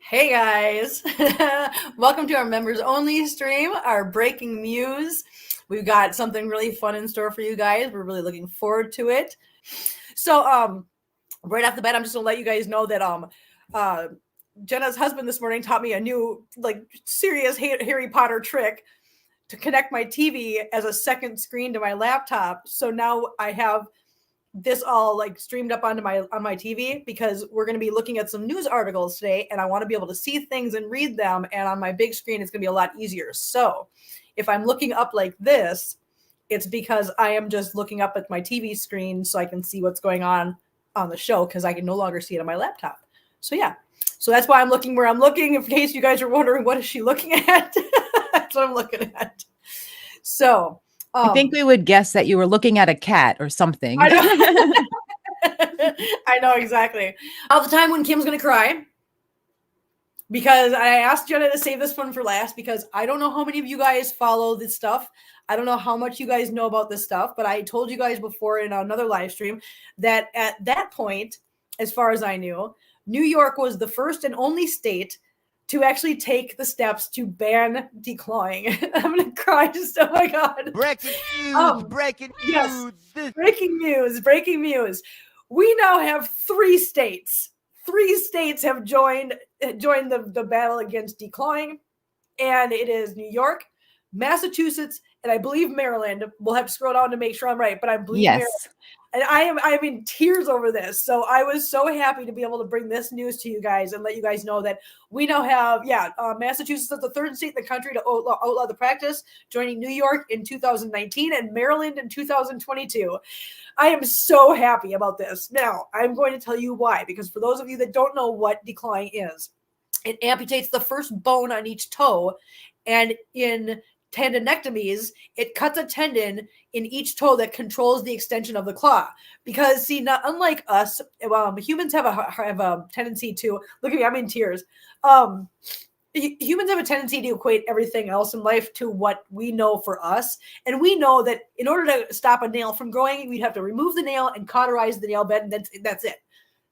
Hey guys, welcome to our members only stream, our breaking Mews. We've got something really fun in store for you guys. We're really looking forward to it. So, right off the bat, I'm just gonna let you guys know that Jenna's husband this morning taught me a new, serious Harry Potter trick to connect my TV as a second screen to my laptop. So now I have this all streamed up onto my TV because we're going to be looking at some news articles today, and I want to be able to see things and read them, and on my big screen it's going to be a lot easier. So if I'm looking up like this, it's because I am just looking up at my TV screen so I can see what's going on the show, because I can no longer see it on my laptop. So yeah, so that's why I'm looking where I'm looking, in case you guys are wondering what is she looking at. That's what I'm looking at. So I think we would guess that you were looking at a cat or something. I know, I know exactly. All the time when Kim's going to cry, because I asked Jenna to save this one for last, because I don't know how many of you guys follow this stuff. I don't know how much you guys know about this stuff, but I told you guys before in another live stream that at that point, as far as I knew, New York was the first and only state to actually take the steps to ban declawing. I'm gonna cry. Just, oh my god! Breaking news! Breaking news! Yes, breaking news! Breaking news! We now have 3 states. 3 states have joined the battle against declawing, and it is New York, Massachusetts, and I believe Maryland. We'll have to scroll down to make sure I'm right, but I believe Maryland. And I'm in tears over this. So I was so happy to be able to bring this news to you guys and let you guys know that we now have, Massachusetts is the 3rd state in the country to outlaw the practice, joining New York in 2019 and Maryland in 2022. I am so happy about this. Now, I'm going to tell you why, because for those of you that don't know what declawing is, it amputates the first bone on each toe, and in tendinectomies, it cuts a tendon in each toe that controls the extension of the claw. Because, see, not unlike us, humans have a tendency to, look at me, I'm in tears. Humans have a tendency to equate everything else in life to what we know for us. And we know that in order to stop a nail from growing, we'd have to remove the nail and cauterize the nail bed, and that's it.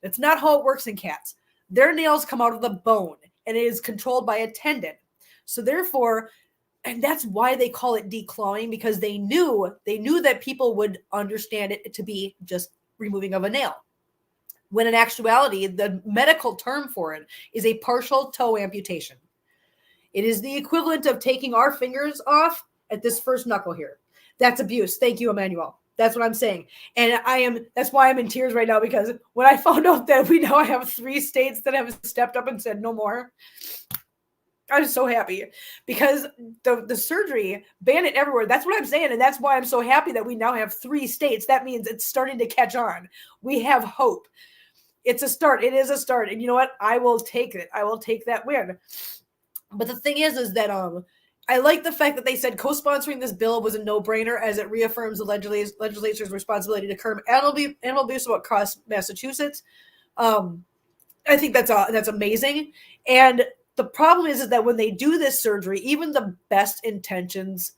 That's not how it works in cats. Their nails come out of the bone, and it is controlled by a tendon. So therefore, and that's why they call it declawing, because they knew that people would understand it to be just removing of a nail. When in actuality, the medical term for it is a partial toe amputation. It is the equivalent of taking our fingers off at this first knuckle here. That's abuse. Thank you, Emmanuel. That's what I'm saying. And that's why I'm in tears right now, because when I found out that we now have 3 states that have stepped up and said no more, I'm so happy, because the surgery, ban it everywhere. That's what I'm saying. And that's why I'm so happy that we now have 3 states. That means it's starting to catch on. We have hope. It's a start. It is a start. And you know what? I will take it. I will take that win. But the thing is that I like the fact that they said co-sponsoring this bill was a no-brainer, as it reaffirms the legislature's responsibility to curb animal abuse across Massachusetts. I think that's amazing. And the problem is that when they do this surgery, even the best intentions,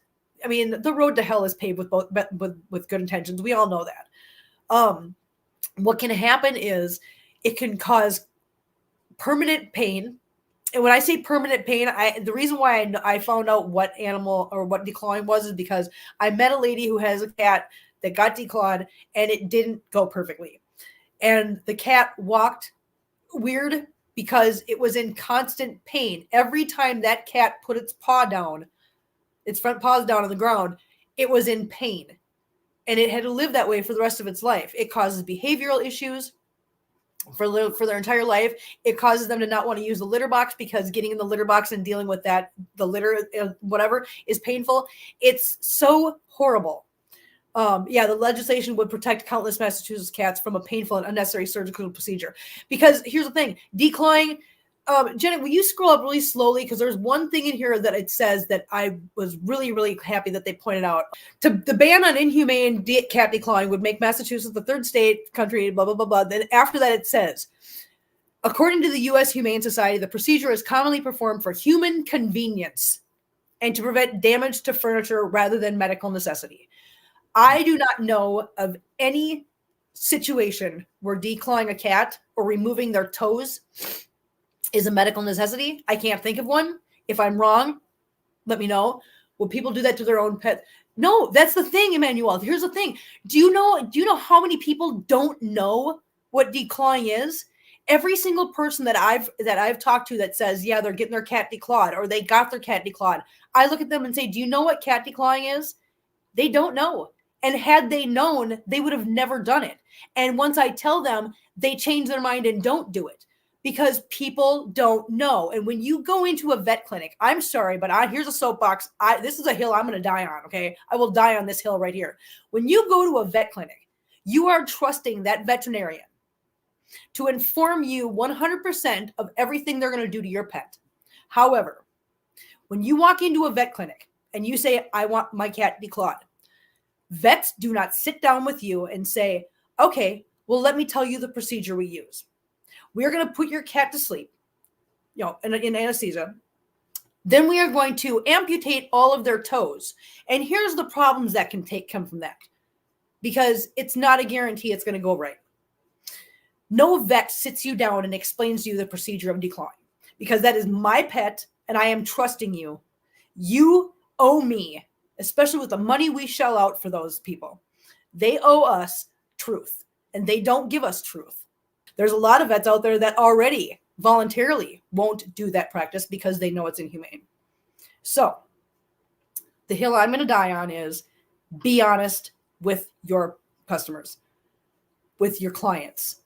I mean, the road to hell is paved with good intentions. We all know that. What can happen is it can cause permanent pain. And when I say permanent pain, the reason why I found out what animal or what declawing was is because I met a lady who has a cat that got declawed, and it didn't go perfectly. And the cat walked weird because it was in constant pain. Every time that cat put its front paws down on the ground, it was in pain. And it had to live that way for the rest of its life. It causes behavioral issues for their entire life. It causes them to not want to use the litter box, because getting in the litter box and dealing with the litter, whatever, is painful. It's so horrible. The legislation would protect countless Massachusetts cats from a painful and unnecessary surgical procedure. Because here's the thing, declawing, Jenna, will you scroll up really slowly? Because there's one thing in here that it says that I was really, really happy that they pointed out. The ban on inhumane cat declawing would make Massachusetts the 3rd state country, blah, blah, blah, blah. Then after that, it says, according to the U.S. Humane Society, the procedure is commonly performed for human convenience and to prevent damage to furniture rather than medical necessity. I do not know of any situation where declawing a cat or removing their toes is a medical necessity. I can't think of one. If I'm wrong, let me know. Will people do that to their own pet? No, that's the thing, Emmanuel. Here's the thing. Do you know how many people don't know what declawing is? Every single person that I've talked to that says, yeah, they're getting their cat declawed or they got their cat declawed, I look at them and say, do you know what cat declawing is? They don't know. And had they known, they would have never done it. And once I tell them, they change their mind and don't do it because people don't know. And when you go into a vet clinic, I'm sorry, but here's a soapbox. This is a hill I'm going to die on, okay? I will die on this hill right here. When you go to a vet clinic, you are trusting that veterinarian to inform you 100% of everything they're going to do to your pet. However, when you walk into a vet clinic and you say, I want my cat declawed, vets do not sit down with you and say, okay, well, let me tell you the procedure we use. We're going to put your cat to sleep, in anesthesia. Then we are going to amputate all of their toes. And here's the problems that can come from that, because it's not a guarantee it's going to go right. No vet sits you down and explains to you the procedure of declawing, because that is my pet and I am trusting you. You owe me, especially with the money we shell out for those people. They owe us truth, and they don't give us truth. There's a lot of vets out there that already voluntarily won't do that practice because they know it's inhumane. So the hill I'm going to die on is be honest with your customers, with your clients,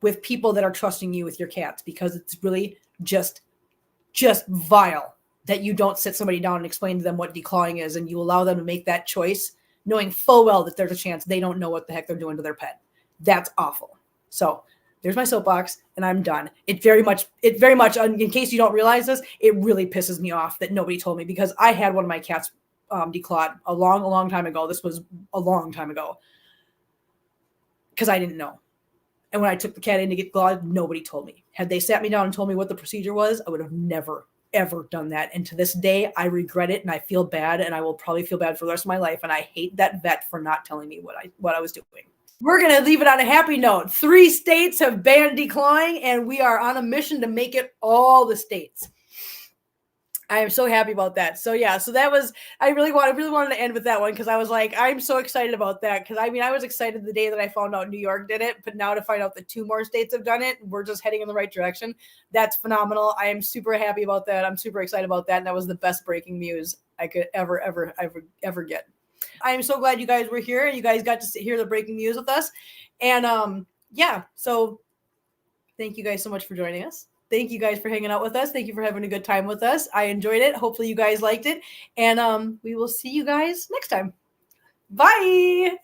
with people that are trusting you with your cats, because it's really just vile that you don't sit somebody down and explain to them what declawing is and you allow them to make that choice knowing full well that there's a chance they don't know what the heck they're doing to their pet. That's awful. So there's my soapbox and I'm done. It very much, in case you don't realize this, it really pisses me off that nobody told me, because I had one of my cats declawed a long time ago. This was a long time ago because I didn't know. And when I took the cat in to get clawed, nobody told me. Had they sat me down and told me what the procedure was, I would have never, ever done that. And to this day, I regret it and I feel bad, and I will probably feel bad for the rest of my life. And I hate that vet for not telling me what I was doing. We're going to leave it on a happy note. 3 states have banned declawing, and we are on a mission to make it all the states. I am so happy about that. So yeah, so that was, I really wanted to end with that one, because I was like, I'm so excited about that. Because I mean, I was excited the day that I found out New York did it, but now to find out that 2 more states have done it, we're just heading in the right direction. That's phenomenal. I am super happy about that. I'm super excited about that. And that was the best breaking news I could ever get. I am so glad you guys were here and you guys got to hear the breaking news with us. And yeah, so thank you guys so much for joining us. Thank you guys for hanging out with us. Thank you for having a good time with us. I enjoyed it. Hopefully you guys liked it. And we will see you guys next time. Bye.